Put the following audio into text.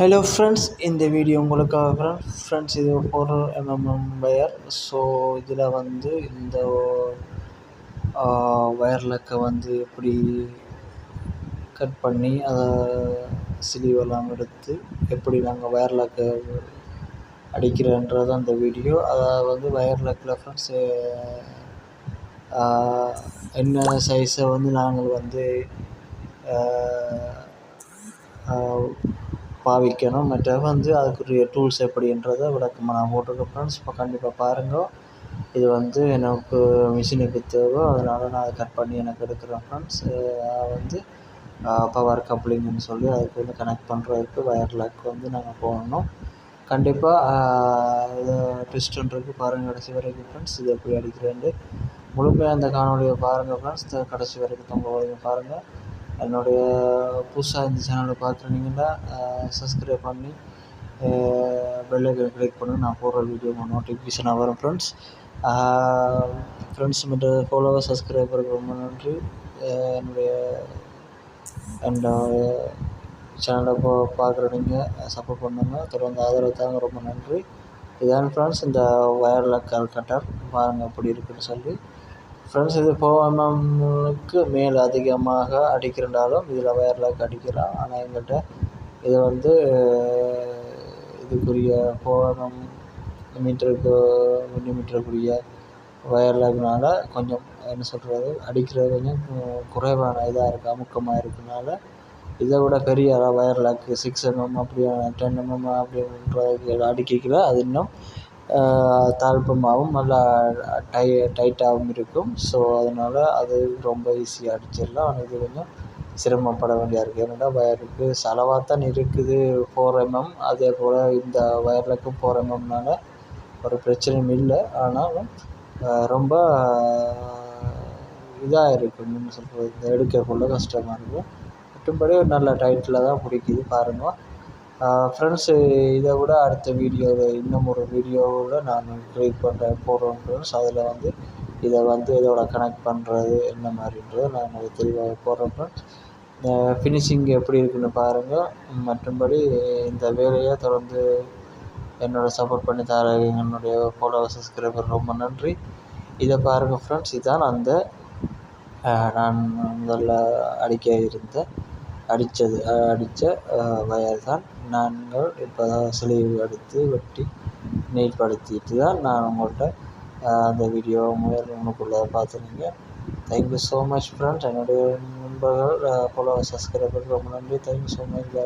Hello friends, இந்த video உங்களுக்காக. Friends, இது 4mm வயர். ஸோ இதில் இந்த வயர் லக்கை எப்படி கட் பண்ணி அதை சிலிவெல்லாம் எடுத்து எப்படி நாங்கள் வயர் லக்கை அடிக்கிறோன்றது அந்த வீடியோ. அதாவது வயர் லக்கில் ஃப்ரெண்ட்ஸ் என்ன சைஸை நாங்கள் பாவிக்கணும், மற்ற அதுக்குரிய டூல்ஸ் எப்படின்றத விளக்கமாக நான் போட்டிருக்கேன் ஃப்ரெண்ட்ஸ். இப்போ கண்டிப்பாக பாருங்கள். இது எனக்கு மிஷினுக்கு தேவை, அதனால் நான் அதை கட் பண்ணி எனக்கு எடுக்கிறேன் ஃப்ரெண்ட்ஸ். பவர் கப்ளிங்னு சொல்லி அதுக்கு கனெக்ட் பண்ணுறதுக்கு வயர் லக் நாங்கள் போடணும். கண்டிப்பாக இதை ட்விஸ்ட்ன்றது பாருங்கள் கடைசி வரைக்கும் ஃப்ரெண்ட்ஸ். இது எப்படி அடிக்கிறேன்ட்டு முழுமையாக அந்த காணொலியை பாருங்கள் ஃப்ரெண்ட்ஸ். கடைசி வரைக்கும் தொங்க பாருங்கள். என்னுடைய புதுசாக இந்த சேனலை பார்க்குறீங்கன்னா சப்ஸ்கிரைப் பண்ணி பெல் ஐக்கனை கிளிக் பண்ணி நான் போடுற வீடியோ நோட்டிஃபிகேஷனாக வரும் ஃப்ரெண்ட்ஸ். ஃப்ரெண்ட்ஸ் மற்றும் ஃபாலோவர் சப்ஸ்கிரைபருக்கு ரொம்ப நன்றி. என்னுடைய சேனலை பார்க்குற நீங்கள் சப்போர்ட் பண்ணுங்கள், தொடர்ந்து ஆதரவு தாங்க, ரொம்ப நன்றி. இதான் ஃப்ரெண்ட்ஸ் இந்த வயர் லக் கட்டர் பாருங்கள் எப்படி இருக்குன்னு சொல்லி. ஃப்ரெண்ட்ஸ், இது 4mmக்கு மேல் அதிகமாக அடிக்கிறனாலும் இதில் வயர் லக் அடிக்கலாம். ஆனால் எங்கள்கிட்ட இது இதுக்குரிய 4mm மில்லிமீட்டருக்குரிய வயர் லக்னால கொஞ்சம் என்ன சொல்கிறது, அடிக்கிறது கொஞ்சம் குறைவான இதாக இருக்குது, அமுக்கமாக இருக்கிறதுனால இதை விட பெரிய வயர் லக் 6mm அப்படியே 10mm அப்படின்றதுக்கு அடிக்கல. அது இன்னும் தாழ்ப்பமாகவும் நல்லா டைட்டாகவும் இருக்கும். ஸோ அதனால் அது ரொம்ப ஈஸியாக அடிச்சிடலாம். ஆனால் இது கொஞ்சம் சிரமப்பட வேண்டியா இருக்குது. ஏன்னா வயருக்கு செலவாகத்தான் இருக்குது 4mm. அதே போல் இந்த வயர் லக்கும் 4mmனால ஒரு பிரச்சனையும் இல்லை. ஆனாலும் ரொம்ப இதாக இருக்கும், என்ன சொல்கிறது, இந்த எடுக்கக்குள்ள கஷ்டமாக இருக்கும். மற்றபடி நல்ல டைட்டில் தான் பிடிக்குது பாருங்கள் ஃப்ரெண்ட்ஸு. இதை விட அடுத்த வீடியோவில் இன்னும் ஒரு வீடியோவில் நான் க்ரியேட் போடுறேன் ஃப்ரெண்ட்ஸ். அதில் இதை இதோட கனெக்ட் பண்ணுறது என்ன மாதிரின்றதை நான் தெளிவாக போடுறேன் ஃப்ரெண்ட்ஸ். ஃபினிஷிங் எப்படி இருக்குன்னு பாருங்கள். மற்றபடி இந்த வேலையை தொடர்ந்து என்னோட சப்போர்ட் பண்ணி தர என்னுடைய ஃபாலோவர் சப்ஸ்கிரைபர் ரொம்ப நன்றி. இதை பாருங்கள் ஃப்ரெண்ட்ஸ். இதுதான் நான் முதல்ல அடித்த வயர் தான். நாங்கள் இப்போ தான் சிலிவு எடுத்து வெட்டி நீட்படுத்திட்டு தான் நான் உங்கள்கிட்ட அந்த வீடியோ உங்களுக்குள்ளே பார்த்துருங்க. Thank you so much friends. என்னுடைய நண்பர்கள் ஃபாலோவர் சப்ஸ்கிரைபர் ரொம்ப நன்றி. Thank you so much.